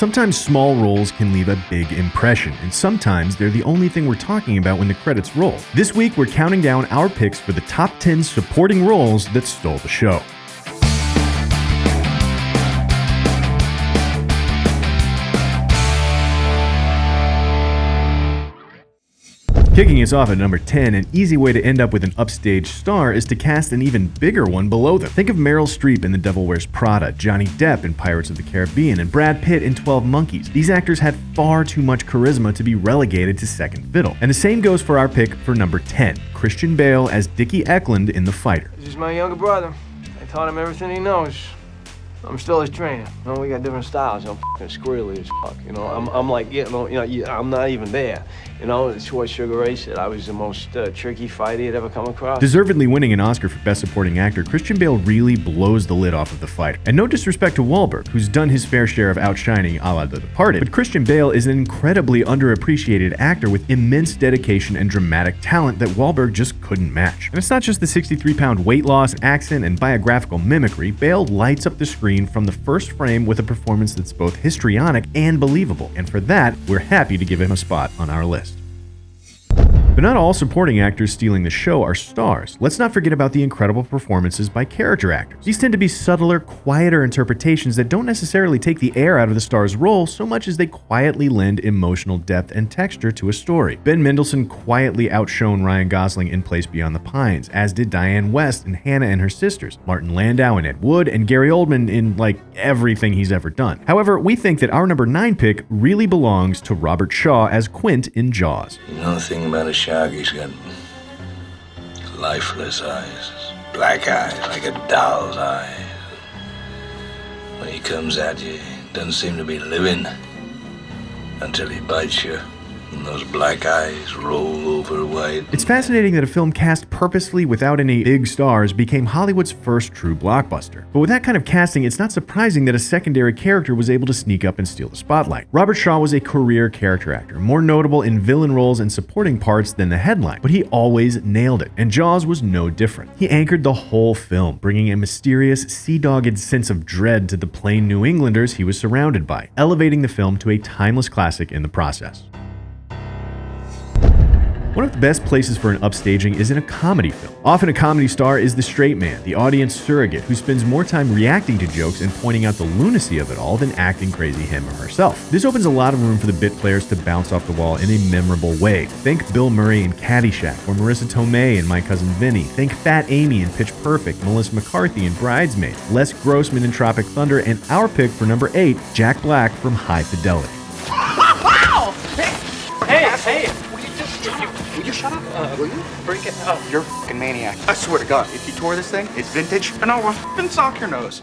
Sometimes small roles can leave a big impression, and sometimes they're the only thing we're talking about when the credits roll. This week, we're counting down our picks for the top 10 supporting roles that stole the show. Kicking us off at number 10, an easy way to end up with an upstage star is to cast an even bigger one below them. Think of Meryl Streep in The Devil Wears Prada, Johnny Depp in Pirates of the Caribbean, and Brad Pitt in 12 Monkeys. These actors had far too much charisma to be relegated to second fiddle. And the same goes for our pick for number 10, Christian Bale as Dicky Eklund in The Fighter. This is my younger brother. I taught him everything he knows. I'm still his trainer. You know, we got different styles. I'm fucking squirrely as fuck. You know, I'm like, I'm not even there. You know, it's what Sugar Ray said. I was the most tricky fighter he'd ever come across. Deservedly winning an Oscar for Best Supporting Actor, Christian Bale really blows the lid off of The Fighter. And no disrespect to Wahlberg, who's done his fair share of outshining a la The Departed, but Christian Bale is an incredibly underappreciated actor with immense dedication and dramatic talent that Wahlberg just couldn't match. And it's not just the 63-pound weight loss, accent, and biographical mimicry. Bale lights up the screen from the first frame with a performance that's both histrionic and believable, and for that, we're happy to give him a spot on our list. But not all supporting actors stealing the show are stars. Let's not forget about the incredible performances by character actors. These tend to be subtler, quieter interpretations that don't necessarily take the air out of the star's role so much as they quietly lend emotional depth and texture to a story. Ben Mendelsohn quietly outshone Ryan Gosling in Place Beyond the Pines, as did Diane West in Hannah and Her Sisters, Martin Landau in Ed Wood, and Gary Oldman in, everything he's ever done. However, we think that our number 9 pick really belongs to Robert Shaw as Quint in Jaws. You know the thing about a shark, he's got lifeless eyes, black eyes like a doll's eyes. When he comes at you, he doesn't seem to be living until he bites you. And those black eyes roll over white. It's fascinating that a film cast purposely without any big stars became Hollywood's first true blockbuster. But with that kind of casting, it's not surprising that a secondary character was able to sneak up and steal the spotlight. Robert Shaw was a career character actor, more notable in villain roles and supporting parts than the headline, but he always nailed it, and Jaws was no different. He anchored the whole film, bringing a mysterious, sea-dogged sense of dread to the plain New Englanders he was surrounded by, elevating the film to a timeless classic in the process. One of the best places for an upstaging is in a comedy film. Often a comedy star is the straight man, the audience surrogate, who spends more time reacting to jokes and pointing out the lunacy of it all than acting crazy him or herself. This opens a lot of room for the bit players to bounce off the wall in a memorable way. Think Bill Murray in Caddyshack, or Marissa Tomei in My Cousin Vinny. Think Fat Amy in Pitch Perfect, Melissa McCarthy in Bridesmaids, Les Grossman in Tropic Thunder, and our pick for number 8, Jack Black from High Fidelity. Wow! Hey! Will you shut up? Will you? Break it up. You're a fucking maniac. I swear to God, if you tore this thing, it's vintage, and I'll fucking sock your nose.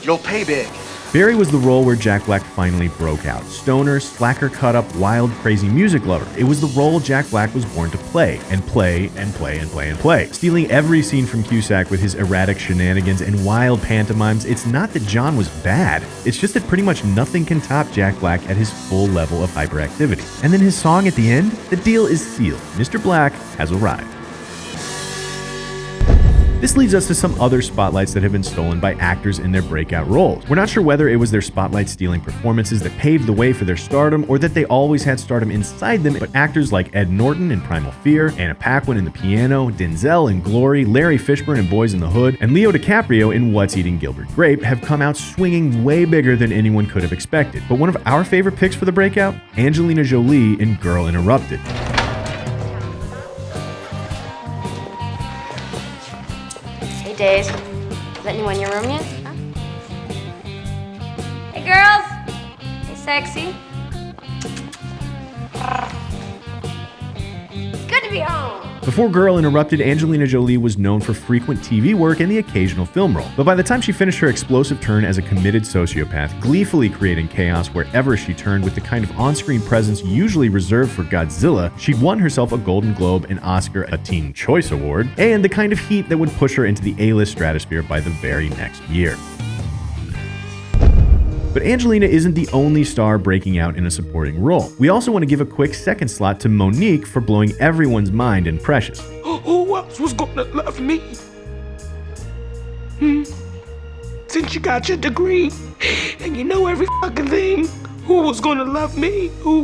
You'll pay big. Barry was the role where Jack Black finally broke out. Stoner, slacker cut-up, wild, crazy music lover. It was the role Jack Black was born to play, and play, and play, and play, and play. Stealing every scene from Cusack with his erratic shenanigans and wild pantomimes, it's not that John was bad. It's just that pretty much nothing can top Jack Black at his full level of hyperactivity. And then his song at the end? The deal is sealed. Mr. Black has arrived. This leads us to some other spotlights that have been stolen by actors in their breakout roles. We're not sure whether it was their spotlight-stealing performances that paved the way for their stardom, or that they always had stardom inside them, but actors like Ed Norton in Primal Fear, Anna Paquin in The Piano, Denzel in Glory, Larry Fishburne in Boys in the Hood, and Leo DiCaprio in What's Eating Gilbert Grape have come out swinging way bigger than anyone could have expected. But one of our favorite picks for the breakout? Angelina Jolie in Girl Interrupted. Days. Is anyone in your room yet? Huh? Hey girls! Hey sexy. Good to be home. Before Girl Interrupted, Angelina Jolie was known for frequent TV work and the occasional film role. But by the time she finished her explosive turn as a committed sociopath, gleefully creating chaos wherever she turned with the kind of on-screen presence usually reserved for Godzilla, she'd won herself a Golden Globe, an Oscar, a Teen Choice Award, and the kind of heat that would push her into the A-list stratosphere by the very next year. But Angelina isn't the only star breaking out in a supporting role. We also want to give a quick second slot to Monique for blowing everyone's mind in Precious. Who else was gonna love me? Since you got your degree And you know every fucking thing. Who was gonna love me? Who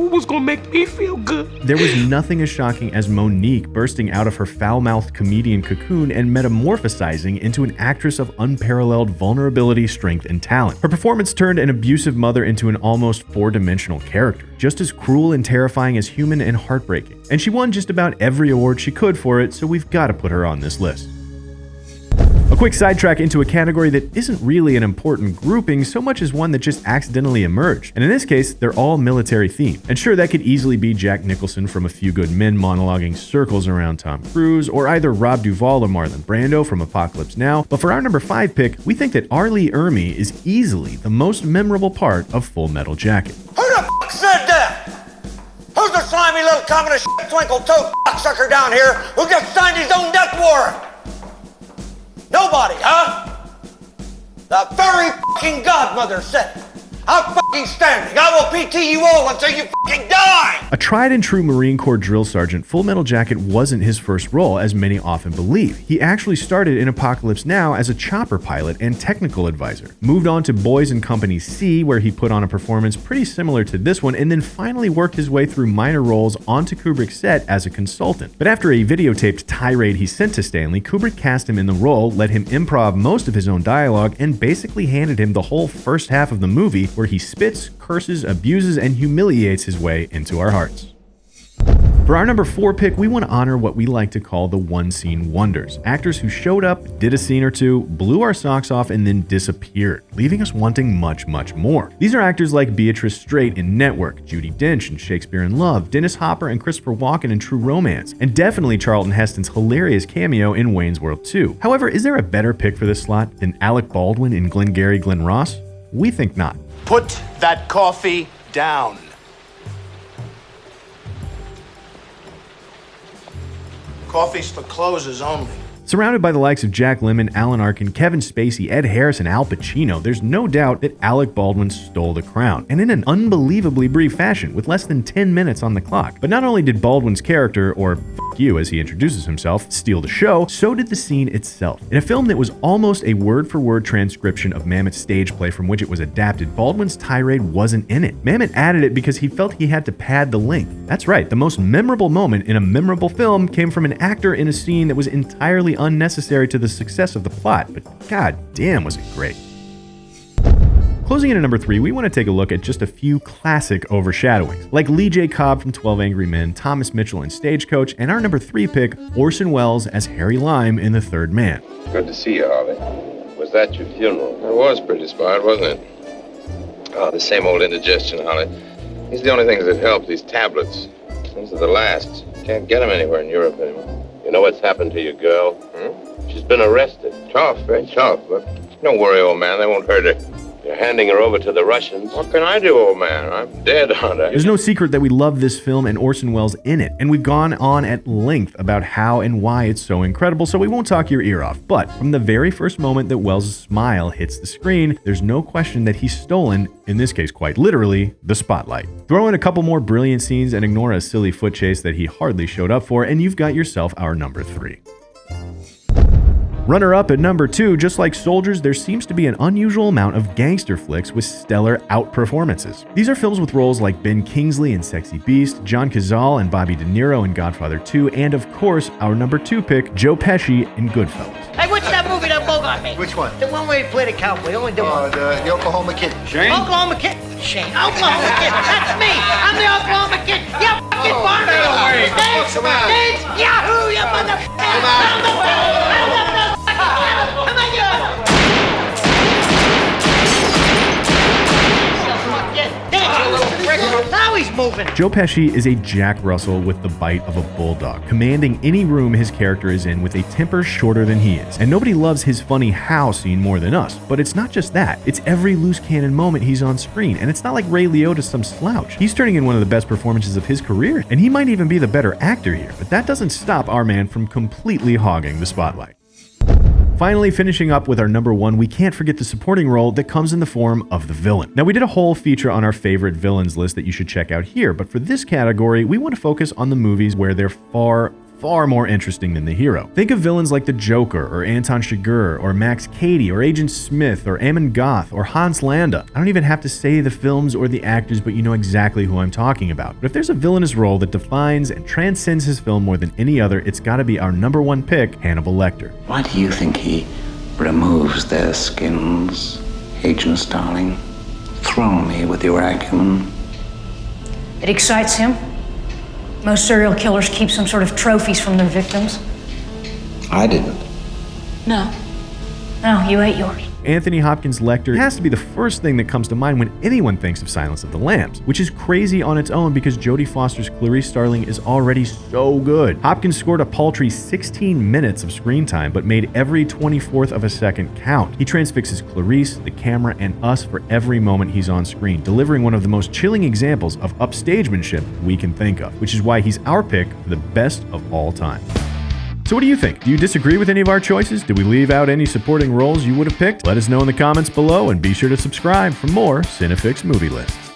was gonna make me feel good? There was nothing as shocking as Monique bursting out of her foul-mouthed comedian cocoon and metamorphosizing into an actress of unparalleled vulnerability, strength, and talent. Her performance turned an abusive mother into an almost four-dimensional character, just as cruel and terrifying as human and heartbreaking. And she won just about every award she could for it, so we've got to put her on this list. A quick sidetrack into a category that isn't really an important grouping so much as one that just accidentally emerged. And in this case, they're all military themed. And sure, that could easily be Jack Nicholson from A Few Good Men monologuing circles around Tom Cruise, or either Rob Duvall or Marlon Brando from Apocalypse Now. But for our number 5 pick, we think that R. Lee Ermey is easily the most memorable part of Full Metal Jacket. Who the fuck said that? Who's the slimy little communist twinkle-toed cocksucker down here who just signed his own death warrant? Nobody, huh? The very fucking godmother said it. I'm fucking standing. I will PT you all until you fucking die! A tried and true Marine Corps drill sergeant, Full Metal Jacket wasn't his first role, as many often believe. He actually started in Apocalypse Now as a chopper pilot and technical advisor, moved on to Boys and Company C, where he put on a performance pretty similar to this one, and then finally worked his way through minor roles onto Kubrick's set as a consultant. But after a videotaped tirade he sent to Stanley, Kubrick cast him in the role, let him improv most of his own dialogue, and basically handed him the whole first half of the movie, where he spits, curses, abuses, and humiliates his way into our hearts. For our number 4 pick, we want to honor what we like to call the one-scene wonders. Actors who showed up, did a scene or two, blew our socks off, and then disappeared, leaving us wanting much, much more. These are actors like Beatrice Straight in Network, Judi Dench in Shakespeare in Love, Dennis Hopper and Christopher Walken in True Romance, and definitely Charlton Heston's hilarious cameo in Wayne's World 2. However, is there a better pick for this slot than Alec Baldwin in Glengarry Glen Ross? We think not. Put that coffee down. Coffee's for closers only. Surrounded by the likes of Jack Lemmon, Alan Arkin, Kevin Spacey, Ed Harris, and Al Pacino, there's no doubt that Alec Baldwin stole the crown, and in an unbelievably brief fashion, with less than 10 minutes on the clock. But not only did Baldwin's character, or fuck you as he introduces himself, steal the show, so did the scene itself. In a film that was almost a word-for-word transcription of Mamet's stage play from which it was adapted, Baldwin's tirade wasn't in it. Mamet added it because he felt he had to pad the length. That's right, the most memorable moment in a memorable film came from an actor in a scene that was entirely unnecessary to the success of the plot, but god damn was it great. Closing in at number 3, we want to take a look at just a few classic overshadowings, like Lee J. Cobb from 12 Angry Men, Thomas Mitchell in Stagecoach, and our number 3 pick, Orson Welles as Harry Lime in The Third Man. Good to see you, Harvey. Was that your funeral? It was pretty smart, wasn't it? Oh, the same old indigestion, Holly. These are the only things that help, these tablets. These are the last. Can't get them anywhere in Europe anymore. You know what's happened to your girl? She's been arrested. Tough, very tough, but don't worry, old man, they won't hurt her. You're handing her over to the Russians. What can I do, old man? I'm dead, aren't I? There's no secret that we love this film and Orson Welles in it, and we've gone on at length about how and why it's so incredible, so we won't talk your ear off. But from the very first moment that Welles' smile hits the screen, there's no question that he's stolen, in this case quite literally, the spotlight. Throw in a couple more brilliant scenes and ignore a silly foot chase that he hardly showed up for, and you've got yourself our number 3. Runner-up at number 2, just like Soldiers, there seems to be an unusual amount of gangster flicks with stellar out-performances. These are films with roles like Ben Kingsley in Sexy Beast, John Cazale and Bobby De Niro in Godfather 2, and of course, our number 2 pick, Joe Pesci in Goodfellas. Hey, what's that movie that Bogart made? Which one? The one where he played a cowboy. Only the one. The Oklahoma Kid. Shane? Oklahoma Kid. Shane. Oklahoma Kid. That's me. I'm the Oklahoma Kid. You fucking farmer. Thanks. Yahoo, you motherfucker. Come on. Now he's moving. Joe Pesci is a Jack Russell with the bite of a bulldog, commanding any room his character is in with a temper shorter than he is. And nobody loves his funny how scene more than us, but it's not just that. It's every loose cannon moment he's on screen, and it's not like Ray Liotta's some slouch. He's turning in one of the best performances of his career, and he might even be the better actor here, but that doesn't stop our man from completely hogging the spotlight. Finally, finishing up with our number 1, we can't forget the supporting role that comes in the form of the villain. Now, we did a whole feature on our favorite villains list that you should check out here, but for this category, we want to focus on the movies where they're far, far more interesting than the hero. Think of villains like the Joker, or Anton Chigurh, or Max Cady, or Agent Smith, or Amon Goth, or Hans Landa. I don't even have to say the films or the actors, but you know exactly who I'm talking about. But if there's a villainous role that defines and transcends his film more than any other, it's gotta be our #1 pick, Hannibal Lecter. Why do you think he removes their skins, Agent Starling? Thrill me with your acumen. It excites him. Most serial killers keep some sort of trophies from their victims. I didn't. No. No, you ate yours. Anthony Hopkins' Lecter has to be the first thing that comes to mind when anyone thinks of Silence of the Lambs, which is crazy on its own because Jodie Foster's Clarice Starling is already so good. Hopkins scored a paltry 16 minutes of screen time, but made every 24th of a second count. He transfixes Clarice, the camera, and us for every moment he's on screen, delivering one of the most chilling examples of upstagemanship we can think of, which is why he's our pick for the best of all time. So what do you think? Do you disagree with any of our choices? Did we leave out any supporting roles you would have picked? Let us know in the comments below and be sure to subscribe for more CineFix Movie Lists.